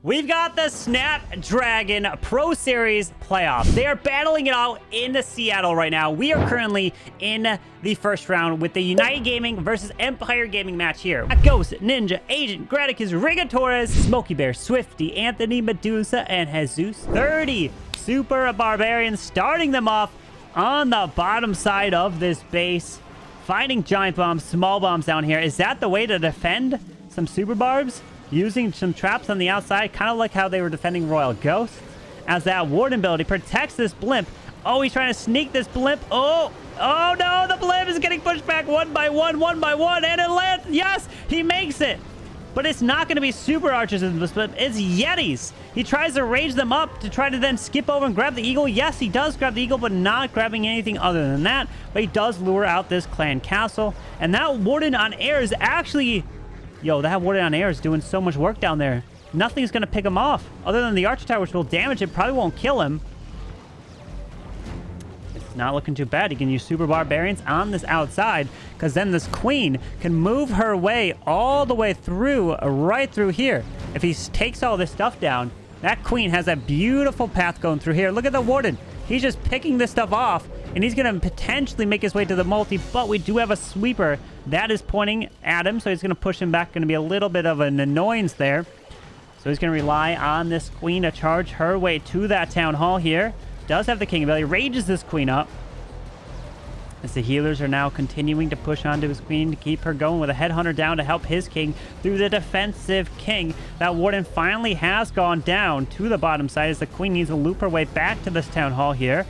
We've got the Snapdragon Pro Series playoffs. They are battling it out in Seattle right now. We are currently in the first round with the United Gaming versus Empire Gaming match here. Ghost, Ninja, Agent, Garretticus, Rigotorres, Smokybear, Swifty, Anthony, Medusa, and Jesus. 30 Super Barbarians starting them off on the bottom side of this base. Finding giant bombs, small bombs down here. Is that the way to defend some Super Barbs? Using some traps on the outside, kind of like how they were defending Royal Ghosts. As that Warden ability protects this blimp. Oh, he's trying to sneak this blimp. Oh no, the blimp is getting pushed back one by one, and it lands. Yes, he makes it. But it's not going to be super archers in this blimp. It's Yetis. He tries to rage them up to try to then skip over and grab the eagle. Yes, he does grab the eagle, but not grabbing anything other than that. But he does lure out this clan castle. And that Warden on air is actually... Yo, that Warden on air is doing so much work down there. Nothing's going to pick him off. Other than the Archer Tower, which will damage it. Probably won't kill him. It's not looking too bad. He can use Super Barbarians on this outside. Because then this Queen can move her way all the way through, right through here. If he takes all this stuff down, that Queen has a beautiful path going through here. Look at the Warden. He's just picking this stuff off. And he's going to potentially make his way to the multi, but we do have a sweeper that is pointing at him, so he's going to push him back. Going to be a little bit of an annoyance there. So he's going to rely on this Queen to charge her way to that town hall here. Does have the King ability, rages this Queen up. As the healers are now continuing to push onto his Queen to keep her going with a Headhunter down to help his King through the defensive King. That Warden finally has gone down to the bottom side as the Queen needs to loop her way back to this town hall here.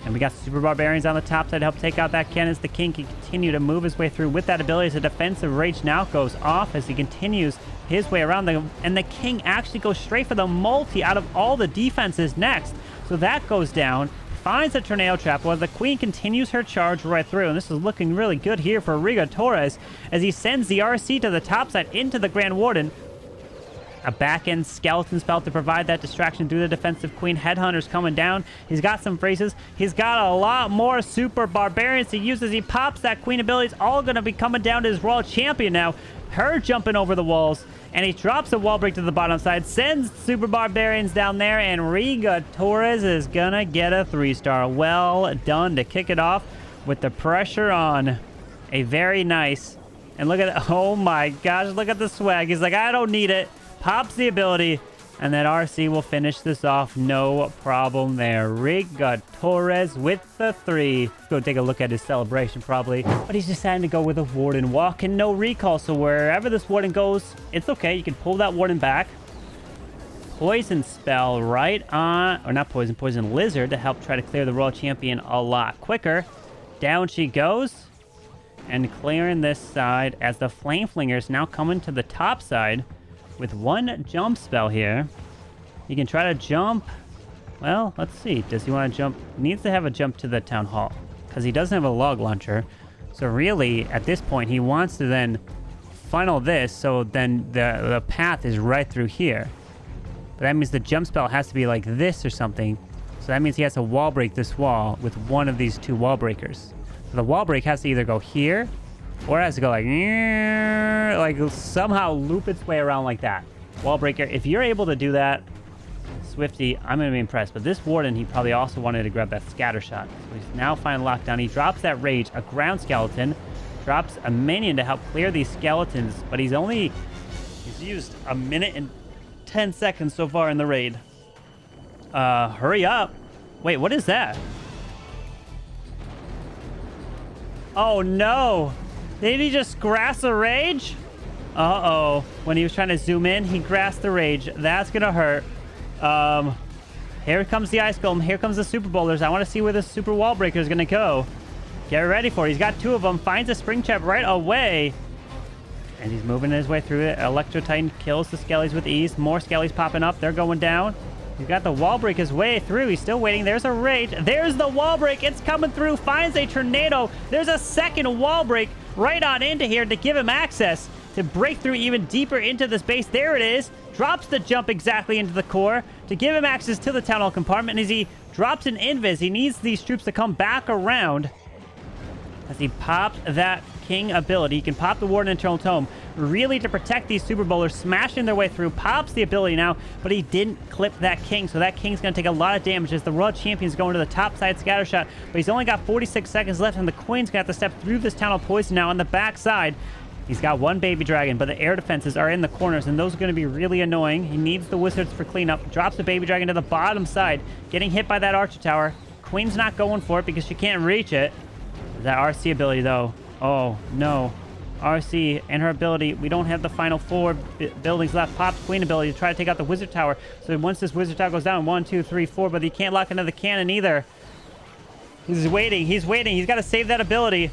And we got Super Barbarians on the top side to help take out that cannon as the King can continue to move his way through with that ability. As the defensive rage now goes off as he continues his way around. And the King actually goes straight for the multi out of all the defenses next. So that goes down. Finds the tornado trap while the Queen continues her charge right through. And this is looking really good here for Rigotorres as he sends the RC to the top side into the Grand Warden. A back-end skeleton spell to provide that distraction through the defensive Queen. Headhunter's coming down. He's got some phrases. He's got a lot more Super Barbarians to use as he pops that Queen ability. It's all going to be coming down to his Royal Champion now. Her jumping over the walls. And he drops a wall break to the bottom side. Sends Super Barbarians down there. And Rigotorres is going to get a 3-star. Well done to kick it off with the pressure on. A very nice. And look at it. Oh my gosh. Look at the swag. He's like, I don't need it. Pops the ability, and then RC will finish this off. No problem there. Rigotorres with the 3. Go take a look at his celebration, probably. But he's deciding to go with a Warden walk and no recall. So wherever this Warden goes, it's okay. You can pull that Warden back. Poison spell right on, or not poison, poison lizard to help try to clear the Royal Champion a lot quicker. Down she goes. And clearing this side as the Flame Flingers now coming to the top side. With one jump spell here, he can try to jump. Well, let's see. Does he want to jump? He needs to have a jump to the town hall because he doesn't have a log launcher. So really, at this point, he wants to then funnel this so then the path is right through here. But that means the jump spell has to be like this or something. So that means he has to wall break this wall with one of these 2 wall breakers. So the wall break has to either go here or it has to go like somehow loop its way around like that. Wall breaker. If you're able to do that, Swifty, I'm going to be impressed. But this Warden, he probably also wanted to grab that scatter shot. So he's now finding lockdown. He drops that rage, a ground skeleton. Drops a minion to help clear these skeletons. But he's used a minute and 10 seconds so far in the raid. Hurry up. Wait, what is that? Oh, no. Did he just grass a rage? Uh-oh. When he was trying to zoom in, he grasped the rage. That's going to hurt. Here comes the Ice Golem. Here comes the Super Boulders. I want to see where this Super Wall Breaker is going to go. Get ready for it. He's got 2 of them. Finds a Spring Trap right away. And he's moving his way through it. Electro Titan kills the Skellies with ease. More Skellies popping up. They're going down. He's got the wall break his way through. He's still waiting. There's a rage. There's the wall break. It's coming through. Finds a tornado. There's a second wall break right on into here to give him access to break through even deeper into the space. There it is. Drops the jump exactly into the core to give him access to the town hall compartment. And as he drops an invis, he needs these troops to come back around as he popped that king ability. He can pop the Warden Internal Tome, really to protect these Super Bowlers, smashing their way through. Pops the ability now, but he didn't clip that king, so that king's going to take a lot of damage as the World Champion's going to the top side scatter shot, but he's only got 46 seconds left, and the Queen's going to have to step through this Town of Poison now on the back side. He's got one baby dragon, but the air defenses are in the corners, and those are going to be really annoying. He needs the wizards for cleanup. Drops the baby dragon to the bottom side, getting hit by that archer tower. Queen's not going for it because she can't reach it. That RC ability, though. Oh, no. RC and her ability. We don't have the final 4 buildings left. Pops Queen ability to try to take out the wizard tower. So once this wizard tower goes down, 1, 2, 3, 4, but he can't lock into the cannon either. He's waiting. He's waiting. He's got to save that ability.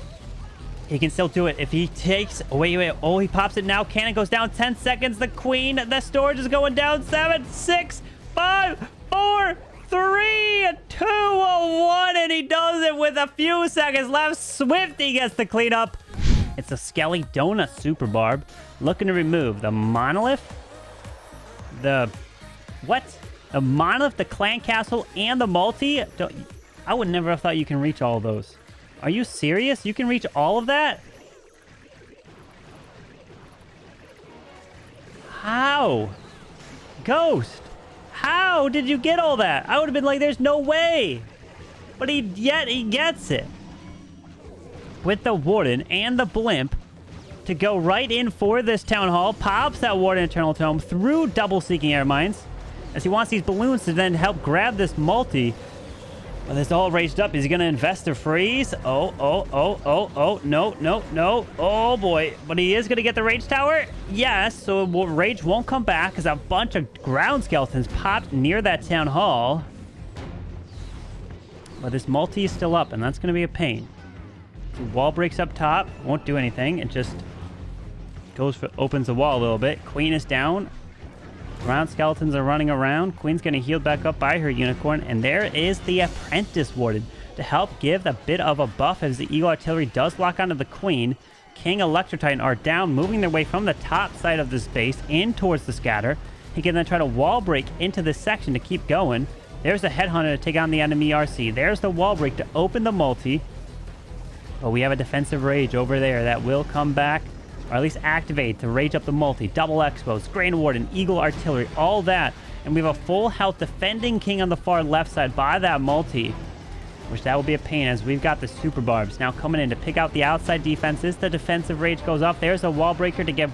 He can still do it. If he takes... Oh, wait. Oh, he pops it now. Cannon goes down. 10 seconds. The Queen. The storage is going down. 7, 6, 5, 4, 3, 2, 1. And he does it with a few seconds left. Swifty gets the cleanup. It's a Skelly Donut Super Barb. Looking to remove the Monolith. The... What? The Monolith, the Clan Castle, and the Multi? I would never have thought you can reach all of those. Are you serious? You can reach all of that? How? Ghost, how did you get all that? I would have been like, there's no way. But yet he gets it. With the Warden and the Blimp to go right in for this Town Hall. Pops that Warden Eternal Tome through double Seeking Air Mines, as he wants these balloons to then help grab this multi. Well, this all raged up. Is he going to invest or freeze? Oh, no. Oh, boy. But he is going to get the Rage Tower? Yes, so Rage won't come back because a bunch of ground skeletons popped near that Town Hall. But this multi is still up, and that's going to be a pain. So wall breaks up top. Won't do anything. It just opens the wall a little bit. Queen is down. Ground skeletons are running around. Queen's going to heal back up by her unicorn. And there is the Apprentice Warden to help give a bit of a buff as the Eagle Artillery does lock onto the Queen. King Electrotitan are down, moving their way from the top side of this base in towards the scatter. He can then try to wall break into this section to keep going. There's the Headhunter to take on the enemy RC. There's the wall break to open the multi. But we have a defensive rage over there that will come back. Or at least activate to rage up the multi. Double Expos, Grand Warden, Eagle Artillery, all that. And we have a full health defending King on the far left side by that multi. Which that will be a pain as we've got the Super Barbs now coming in to pick out the outside defenses. The defensive rage goes off. There's a wall breaker to get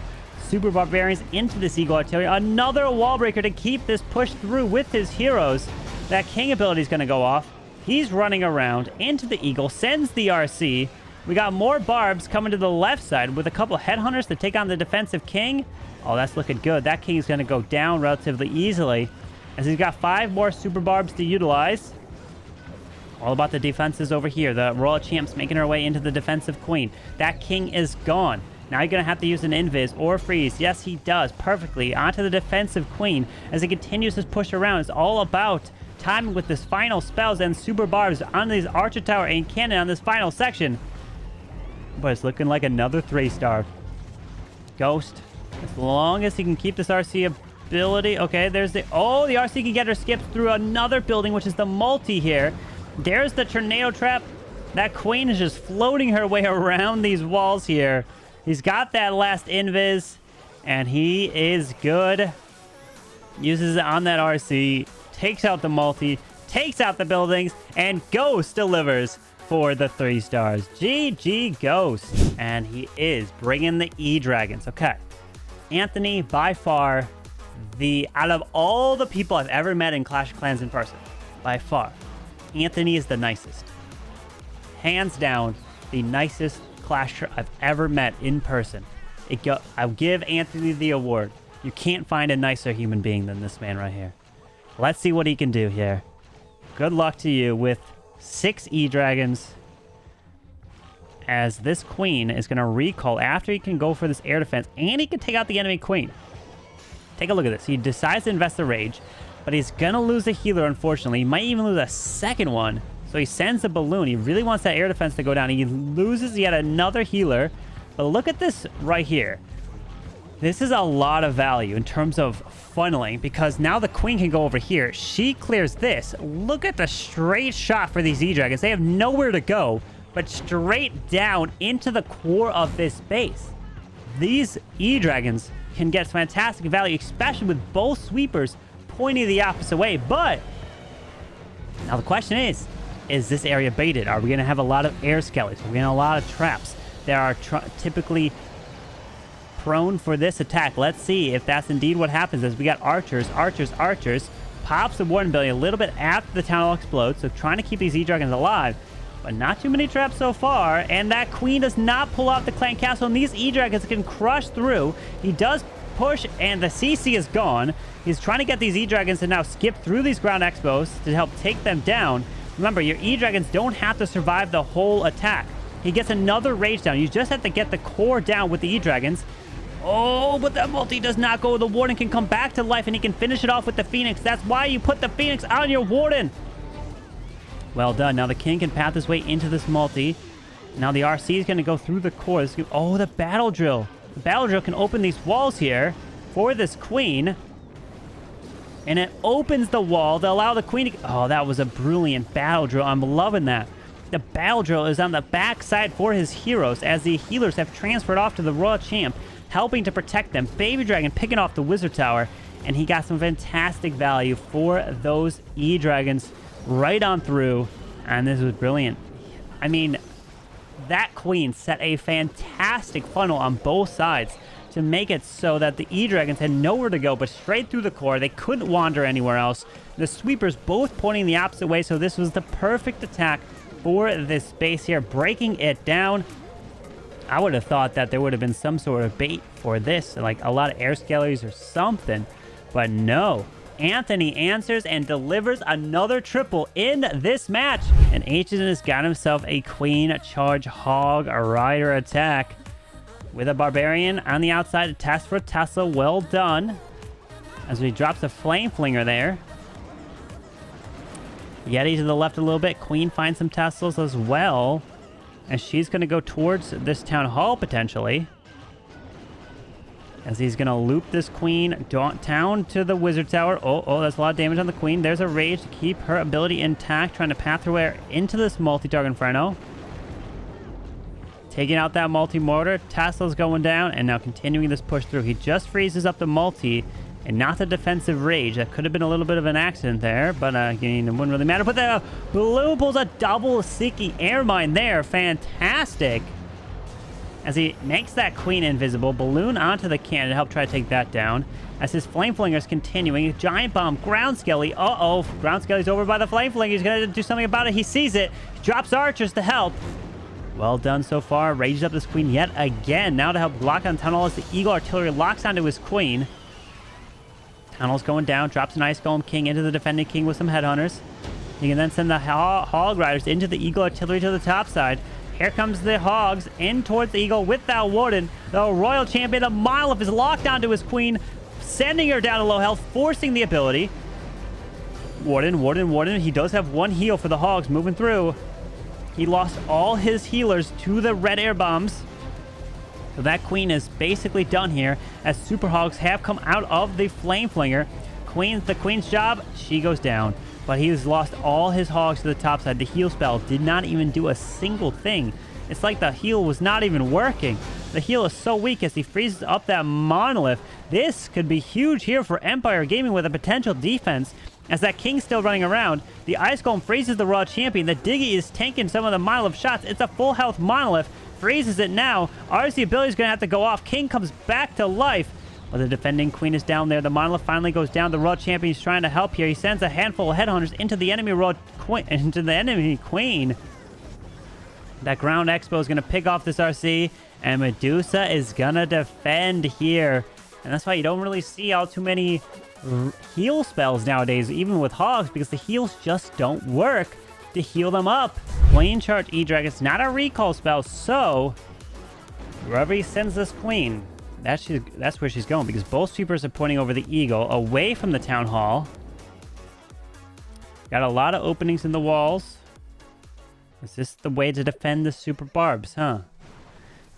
Super Barbarians into this Eagle Artillery. Another wall breaker to keep this push through with his heroes. That King ability is going to go off. He's running around into the Eagle, sends the RC. We got more Barbs coming to the left side with a couple Headhunters to take on the defensive King. Oh, that's looking good. That King is going to go down relatively easily as he's got 5 more Super Barbs to utilize. All about the defenses over here. The Royal Champ's making her way into the defensive Queen. That King is gone. Now you're going to have to use an Invis or Freeze. Yes, he does. Perfectly. Onto the defensive Queen as he continues his push around. It's all about timing with this final spells and Super Barbs on these Archer Tower and Cannon on this final section. But it's looking like another 3-star. Ghost, as long as he can keep this RC ability. Okay, there's the... Oh, the RC can get her skipped through another building, which is the multi here. There's the Tornado Trap. That Queen is just floating her way around these walls here. He's got that last Invis, and he is good. Uses it on that RC. Takes out the multi. Takes out the buildings. And Ghost delivers for the 3 stars. GG Ghost. And he is bringing the E-Dragons. Okay. Anthony, by far, out of all the people I've ever met in Clash of Clans in person, by far, Anthony is the nicest. Hands down, the nicest Clasher I've ever met in person. I'll give Anthony the award. You can't find a nicer human being than this man right here. Let's see what he can do here. Good luck to you with 6 E-Dragons, as this Queen is going to recall after he can go for this air defense, and he can take out the enemy Queen. Take a look at this. He decides to invest the rage, but he's going to lose a healer, unfortunately. He might even lose a second one. So he sends a balloon. He really wants that air defense to go down. He loses yet another healer. But look at this right here. This is a lot of value in terms of funneling, because now the Queen can go over here. She clears this. Look at the straight shot for these E-Dragons. They have nowhere to go but straight down into the core of this base. These E-Dragons can get fantastic value, especially with both sweepers pointing the opposite way. But now the question is this area baited? Are we going to have a lot of air skellies? Are we going to have a lot of traps that are typically prone for this attack? Let's see if that's indeed what happens. As we got archers. Pops the warden ability a little bit after the town hall explodes, so trying to keep these E-Dragons alive. But not too many traps so far, and that queen does not pull out the clan castle, and these E-Dragons can crush through. He does push, and the CC is gone. He's trying to get these E-Dragons to now skip through these ground expos to help take them down. Remember, your E-Dragons don't have to survive the whole attack. He gets another rage down. You just have to get the core down with the E-Dragons. Oh, but that multi does not go. The warden can come back to life, and he can finish it off with the Phoenix. That's why you put the Phoenix on your warden. Well done. Now the king can path his way into this multi. Now the RC is going to go through the core. Oh, the battle drill. The battle drill can open these walls here for this queen. And it opens the wall to allow the queen to... Oh, that was a brilliant battle drill. I'm loving that. The battle drill is on the backside for his heroes as the healers have transferred off to the Royal Champ, helping to protect them. Baby Dragon picking off the Wizard Tower, and he got some fantastic value for those E-Dragons right on through, and this was brilliant. I mean, that queen set a fantastic funnel on both sides to make it so that the E-Dragons had nowhere to go but straight through the core. They couldn't wander anywhere else. The sweepers both pointing the opposite way, so this was the perfect attack for this base here, breaking it down. I would have thought that there would have been some sort of bait for this, like a lot of air skellies or something, but no. Anthony answers and delivers another triple in this match, and H has got himself a queen charge hog rider attack with a barbarian on the outside. A test for Tesla. Well done, as he drops a flame flinger there. Yeti to the left a little bit. Queen finds some Teslas as well, and she's going to go towards this town hall potentially, as he's going to loop this queen down to the Wizard Tower. Oh, that's a lot of damage on the queen. There's a rage to keep her ability intact, trying to path her way into this multi-target Inferno. Taking out that multi-mortar. Tesla's going down, and now continuing this push through. He just freezes up the multi, and not the defensive rage. That could have been a little bit of an accident there, but again, it wouldn't really matter. But the balloon pulls a double Seeking air mine there. Fantastic. As he makes that queen invisible, balloon onto the cannon to help try to take that down. As his flame flinger is continuing, giant bomb, ground skelly. Uh-oh, ground skelly's over by the flame flinger. He's gonna do something about it. He sees it. He drops archers to help. Well done so far. Rages up this queen yet again. Now to help block on tunnel as the Eagle Artillery locks onto his queen. Tunnel's going down. Drops an Ice Golem King into the defending king with some headhunters. He can then send the Hog Riders into the Eagle Artillery to the top side. Here comes the Hogs in towards the Eagle with that Warden. The Royal Champion, the Monolith, is locked onto his queen, sending her down to low health, forcing the ability. Warden. He does have one heal for the Hogs moving through. He lost all his healers to the red air bombs. So that queen is basically done here, as Super Hogs have come out of the Flame Flinger. The queen's job, she goes down. But he's lost all his hogs to the top side. The heal spell did not even do a single thing. It's like the heal was not even working. The heal is so weak as he freezes up that Monolith. This could be huge here for Empire Gaming with a potential defense, as that king's still running around. The Ice Golem freezes the Raw Champion. The Diggy is tanking some of the Monolith shots. It's a full health Monolith. Freezes it now. RC ability is going to have to go off. King comes back to life. But the defending queen is down there. The Monolith finally goes down. The Royal Champion is trying to help here. He sends a handful of headhunters into the enemy queen. That ground expo is going to pick off this RC, and Medusa is going to defend here. And that's why you don't really see all too many heal spells nowadays, even with Hogs, because the heals just don't work to heal them up. Queen charge EDrags. It's not a recall spell, so wherever he sends this queen, that's where she's going, because both sweepers are pointing over the Eagle, away from the Town Hall. Got a lot of openings in the walls. Is this the way to defend the Super Barbs, huh?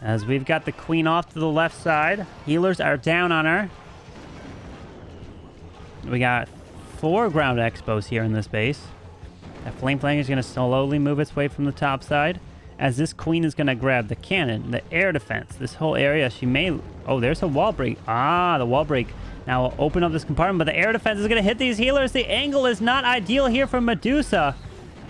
As we've got the queen off to the left side. Healers are down on her. We got 4 ground expos here in this base. That Flame Flanger is going to slowly move its way from the top side. as this queen is going to grab the cannon, the air defense, this whole area. She may... Oh, there's a wall break. Ah, the wall break. Now we'll open up this compartment, but the air defense is going to hit these healers. The angle is not ideal here for Medusa.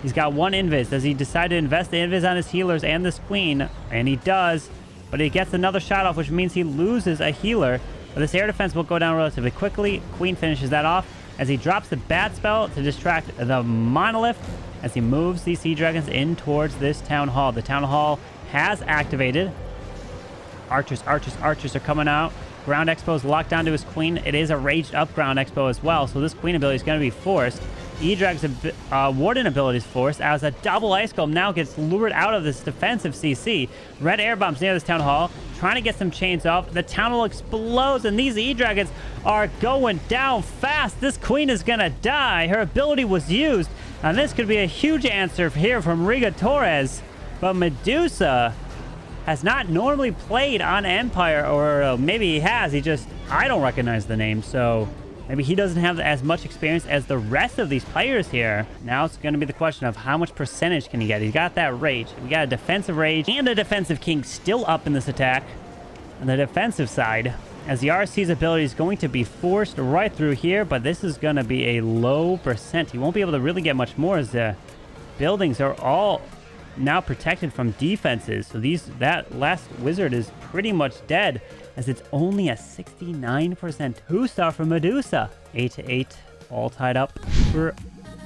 He's got one invis. Does he decide to invest the invis on his healers and this queen? And he does, but he gets another shot off, which means he loses a healer. But this air defense will go down relatively quickly. Queen finishes that off as he drops the bat spell to distract the monolith as he moves these sea dragons in towards this town hall. The town hall has activated. Archers are coming out. Ground Expo is locked down to his queen. It is a raged up Ground Expo as well, so this queen ability is going to be forced. EDrags Warden ability is forced as a double Ice Golem now gets lured out of this defensive CC. Red air bombs near this town hall, trying to get some chains off. The town hall explodes, and these EDragons are going down fast. This queen is going to die. Her ability was used, and this could be a huge answer here from Rigotorres. But Medusa has not normally played on Empire, or maybe he has. I don't recognize the name, so maybe he doesn't have as much experience as the rest of these players here. Now it's going to be the question of how much percentage can he get. He's got that rage. We got a defensive rage and a defensive king still up in this attack on the defensive side, as the RC's ability is going to be forced right through here, but this is going to be a low percent. He won't be able to really get much more as the buildings are all now protected from defenses. So that last wizard is pretty much dead, as it's only a 69% 2-star for Medusa. 8-8, all tied up for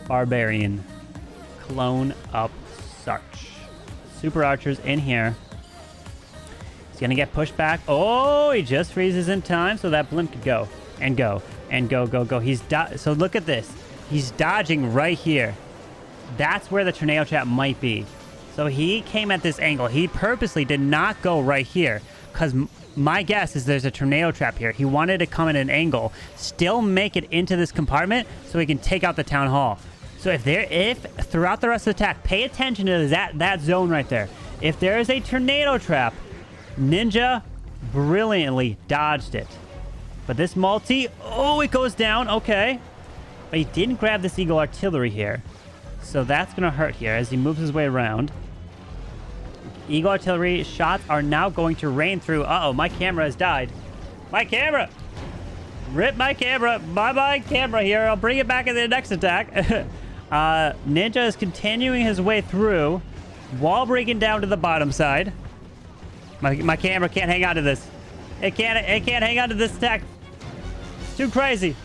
Barbarian. Clone up Sarch. Super archers in here. He's gonna get pushed back. Oh, he just freezes in time so that blimp could go and go and go. So look at this. He's dodging right here. That's where the tornado trap might be. So he came at this angle. He purposely did not go right here, because my guess is there's a tornado trap here. He wanted to come at an angle, still make it into this compartment so he can take out the town hall. So if throughout the rest of the attack, pay attention to that zone right there. If there is a tornado trap, Ninja brilliantly dodged it. But this multi, oh, it goes down. Okay. But he didn't grab this Eagle Artillery here. So that's going to hurt here as he moves his way around. Eagle Artillery shots are now going to rain through. Uh-oh, my camera has died. My camera! Rip my camera. Bye-bye camera here. I'll bring it back in the next attack. Ninja is continuing his way through. Wall breaking down to the bottom side. My camera can't hang on to this. It can't hang on to this attack. It's too crazy.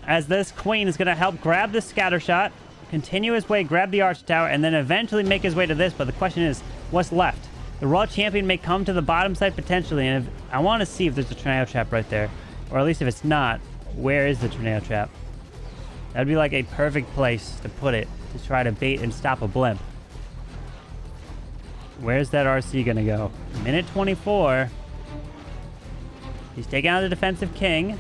As this queen is going to help grab the scatter shot, continue his way, grab the arch tower, and then eventually make his way to this. But the question is, what's left? The Royal Champion may come to the bottom side potentially, and I want to see if there's a tornado trap right there. Or at least if it's not, where is the tornado trap? That would be like a perfect place to put it, to try to bait and stop a blimp. Where's that RC going to go? Minute 24. He's taking out the defensive king.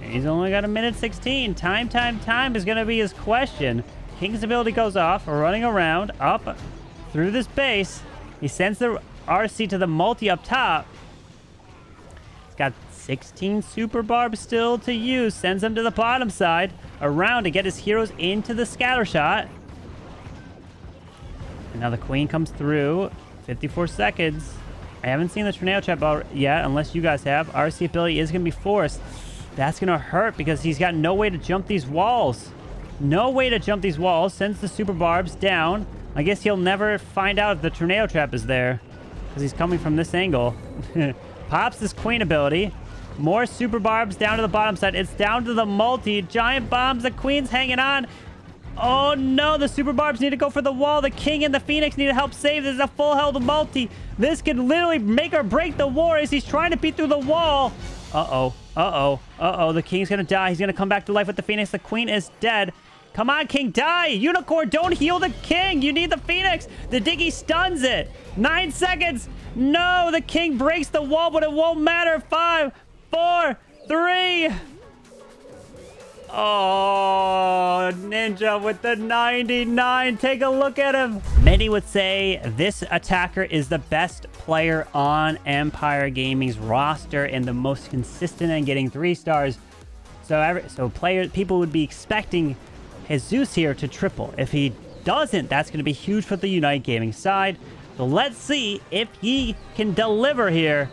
And he's only got a minute 16. Time is going to be his question. King's ability goes off, running around, up through this base. He sends the RC to the multi up top. He's got 16 Super Barbs still to use. Sends them to the bottom side, around to get his heroes into the scatter shot. And now the queen comes through. 54 seconds. I haven't seen the tornado trap yet, unless you guys have. RC ability is going to be forced. That's going to hurt because he's got no way to jump these walls. No way to jump these walls. Sends the Super Barbs down. I guess he'll never find out if the tornado trap is there, because he's coming from this angle. Pops this queen ability. More Super Barbs down to the bottom side. It's down to the multi. Giant bombs. The queen's hanging on. Oh no, the Super Barbs need to go for the wall. The king and the phoenix need to help save. This is a full health multi. This could literally make or break the war as he's trying to beat through the wall. Uh-oh. The king's gonna die. He's gonna come back to life with the phoenix. The queen is dead. Come on, king, die. Unicorn, don't heal the king. You need the phoenix. The diggy stuns it. 9 seconds. No, the king breaks the wall, but it won't matter. 5, 4, 3. Oh, Ninja with the 99. Take a look at him. Many would say this attacker is the best player on Empire Gaming's roster and the most consistent in getting 3 stars. So people would be expecting Jesus here to triple. If he doesn't, that's going to be huge for the United Gaming side. So let's see if he can deliver here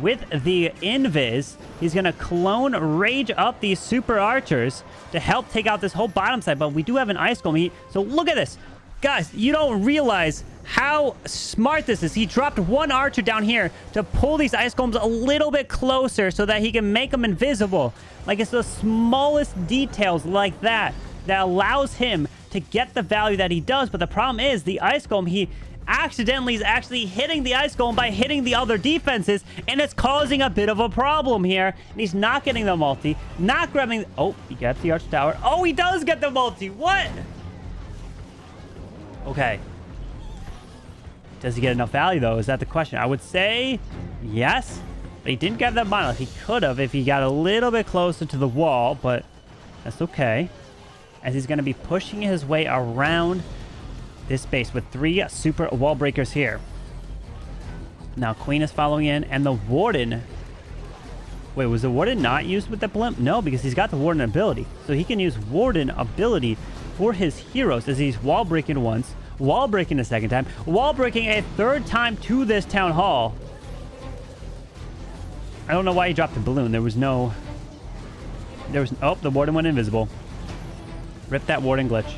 with the Invis. He's going to clone rage up these super archers to help take out this whole bottom side. But we do have an ice golem. So look at this. Guys, you don't realize how smart this is. He dropped one archer down here to pull these ice golems a little bit closer so that he can make them invisible. Like, it's the smallest details like that that allows him to get the value that he does. But the problem is the ice golem, he accidentally is actually hitting the ice golem by hitting the other defenses, and it's causing a bit of a problem here. And he's not getting the multi, not grabbing. Oh, he gets the arch tower. Oh, he does get the multi. What? Okay. Does he get enough value, though? Is that the question? I would say yes. But he didn't get that monolith. He could have if he got a little bit closer to the wall, but that's okay. As he's going to be pushing his way around this base with 3 super wall breakers here. Now, Queen is following in, and the Warden... Wait, was the Warden not used with the blimp? No, because he's got the Warden ability. So he can use Warden ability for his heroes as he's wall breaking once, wall breaking a second time, wall breaking a third time to this town hall. I don't know why he dropped the balloon. There was... Oh, the Warden went invisible. Rip that Warden glitch.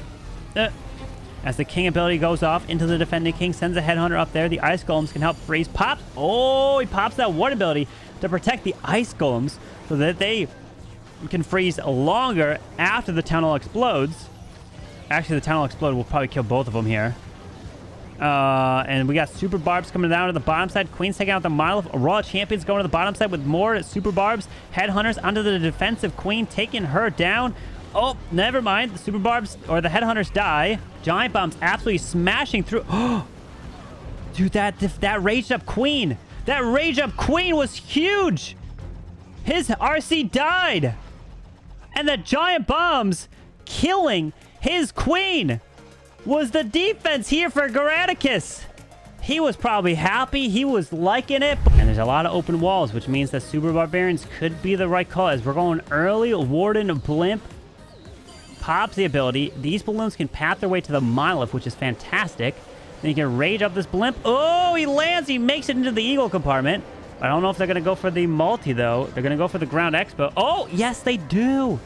As the King ability goes off into the defending King, sends a Headhunter up there. The Ice Golems can help freeze. Pops. Oh, he pops that Warden ability to protect the Ice Golems so that they can freeze longer after the Town Hall explodes. Actually, the Town Hall explode will probably kill both of them here. And we got Super Barbs coming down to the bottom side. Queen's taking out the Monolith. Raw Champions going to the bottom side with more Super Barbs. Headhunters onto the defensive Queen, taking her down. Oh, never mind. The Super Barbs or the Headhunters die. Giant Bombs absolutely smashing through. Oh, dude, that raged up Queen. That raged up Queen was huge. His RC died. And the Giant Bombs killing his Queen was the defense here for Garretticus. He was probably happy. He was liking it. And there's a lot of open walls, which means that Super Barbarians could be the right call as we're going early. Warden Blimp pops the ability. These balloons can path their way to the Monolith, which is fantastic. Then you can rage up this Blimp. Oh, he lands. He makes it into the Eagle compartment. I don't know if they're going to go for the multi, though. They're going to go for the Ground Expo. Oh, yes, they do.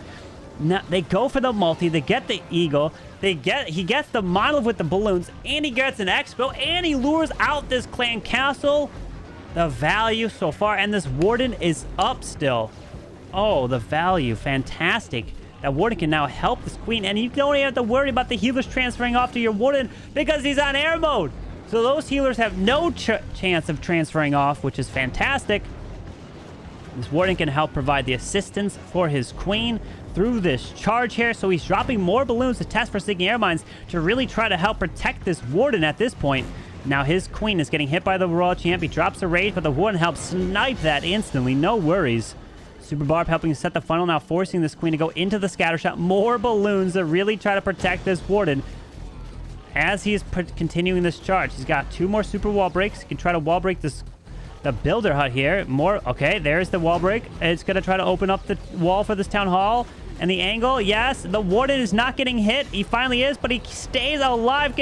Now, they go for the multi. They get the Eagle. He gets the Monolith with the balloons, and he gets an Expo, and he lures out this Clan Castle. The value so far, and this Warden is up still. Oh, the value. Fantastic. That Warden can now help this Queen, and you don't even have to worry about the healers transferring off to your Warden because he's on air mode. So those healers have no chance of transferring off, which is fantastic. This Warden can help provide the assistance for his Queen through this charge here. So he's dropping more balloons to test for Seeking Air Mines to really try to help protect this Warden at this point. Now his Queen is getting hit by the Royal Champ. He drops a rage, but the Warden helps snipe that instantly. No worries. Super Barb helping set the funnel, now forcing this Queen to go into the scatter shot. More balloons to really try to protect this Warden as he is continuing this charge. He's got 2 more super wall breaks. He can try to wall break the builder hut here. More. Okay, there's the wall break. It's going to try to open up the wall for this town hall. And the angle, yes, the Warden is not getting hit. He finally is, but he stays alive.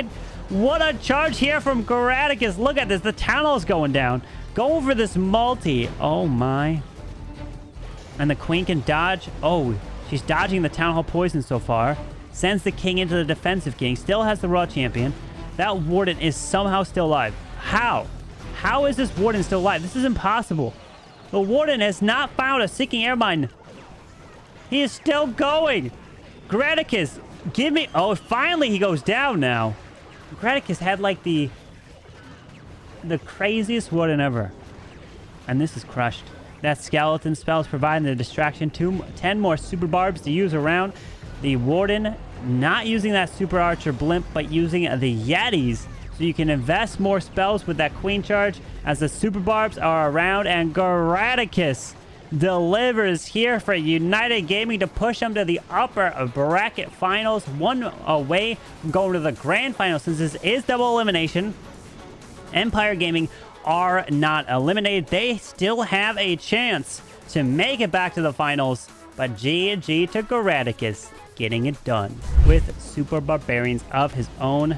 What a charge here from Garretticus. Look at this. The town hall is going down. Going for this multi. Oh, my. And the Queen can dodge. Oh, she's dodging the Town Hall poison so far. Sends the King into the defensive King. Still has the Raw Champion. That Warden is somehow still alive. How? How is this Warden still alive? This is impossible. The Warden has not found a Seeking Air Mine. He is still going. Garretticus, give me... Oh, finally he goes down now. Garretticus had like the craziest Warden ever. And this is crushed. That skeleton spell is providing the distraction. 10 more Super Barbs to use around. The Warden not using that Super Archer Blimp, but using the Yetis. So you can invest more spells with that Queen charge as the Super Barbs are around. And Garretticus delivers here for United Gaming to push them to the upper bracket finals. 1 away from going to the grand final since this is double elimination. Empire Gaming are not eliminated. They still have a chance to make it back to the finals, but GG to Garretticus. getting it done with Super Barbarians of his own.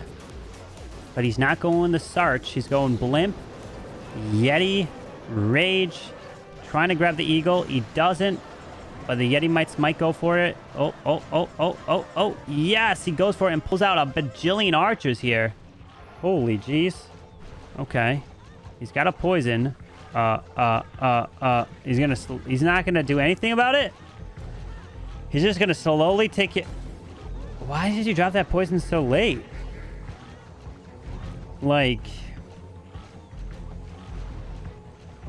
But he's not going the Sarch. He's going Blimp, Yeti, Rage, trying to grab the Eagle. He doesn't, but the Yeti might go for it. Oh. Yes, he goes for it and pulls out a bajillion archers here. Holy jeez. Okay. He's got a poison. He's not gonna do anything about it. He's just gonna slowly take it. Why did you drop that poison so late? Like,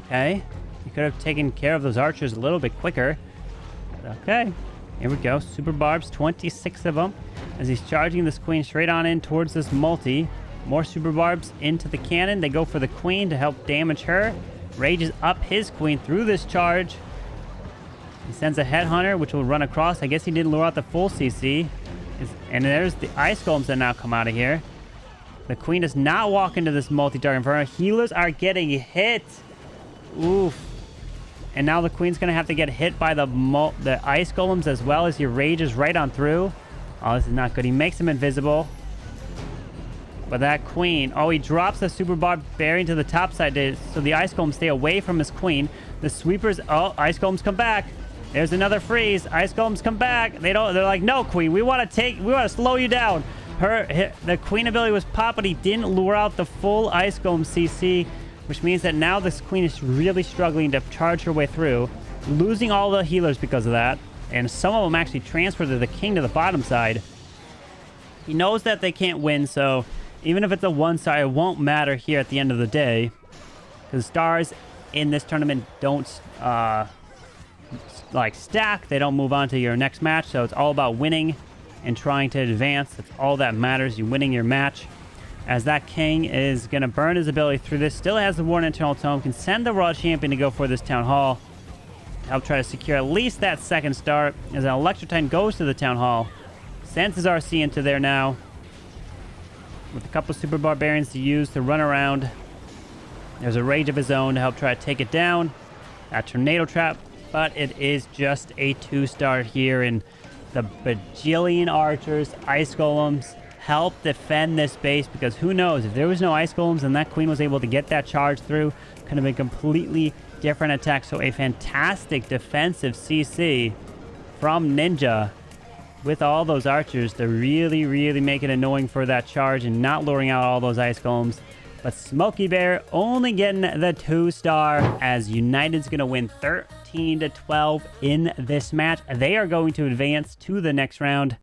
okay, you could have taken care of those archers a little bit quicker. Okay, here we go. Super Barbs, 26 of them, as he's charging this queen straight on in towards this multi. More Super Barbs into the cannon. They go for the queen to help damage her. Rages up his queen through this charge. He sends a headhunter, which will run across. I guess he didn't lure out the full CC. And there's the ice golems that now come out of here. The queen does not walk into this multi-target inferno. Healers are getting hit. Oof. And now the queen's going to have to get hit by the ice golems as well as he rages right on through. Oh, this is not good. He makes him invisible. But that queen... Oh, he drops the Super Barbarian to the top side so the ice golems stay away from his queen. The sweepers... Oh, ice golems come back. There's another freeze. Ice golems come back. They're like, no, queen. We want to slow you down. The queen ability was popped, but he didn't lure out the full ice golem CC, which means that now this queen is really struggling to charge her way through, losing all the healers because of that, and some of them actually transfer to the king to the bottom side. He knows that they can't win, so even if it's a one side, it won't matter here at the end of the day, because stars in this tournament don't stack. They don't move on to your next match, so it's all about winning and trying to advance. That's all that matters, you winning your match. As that king is going to burn his ability through this, still has the Warden Internal Tome, can send the Raw Champion to go for this Town Hall. Help try to secure at least that second star, as an Electro Titan goes to the Town Hall. Sends his RC into there now, with a couple Super Barbarians to use to run around. There's a Rage of his own to help try to take it down. That Tornado Trap, but it is just a 2-star here, and the bajillion archers, ice golems, help defend this base, because who knows, if there was no ice golems and that queen was able to get that charge through, could have been completely different attack. So a fantastic defensive CC from Ninja with all those archers to really make it annoying for that charge and not luring out all those ice golems. But Smokybear only getting the 2-star, as United's going to win 13-12 in this match. They are going to advance to the next round.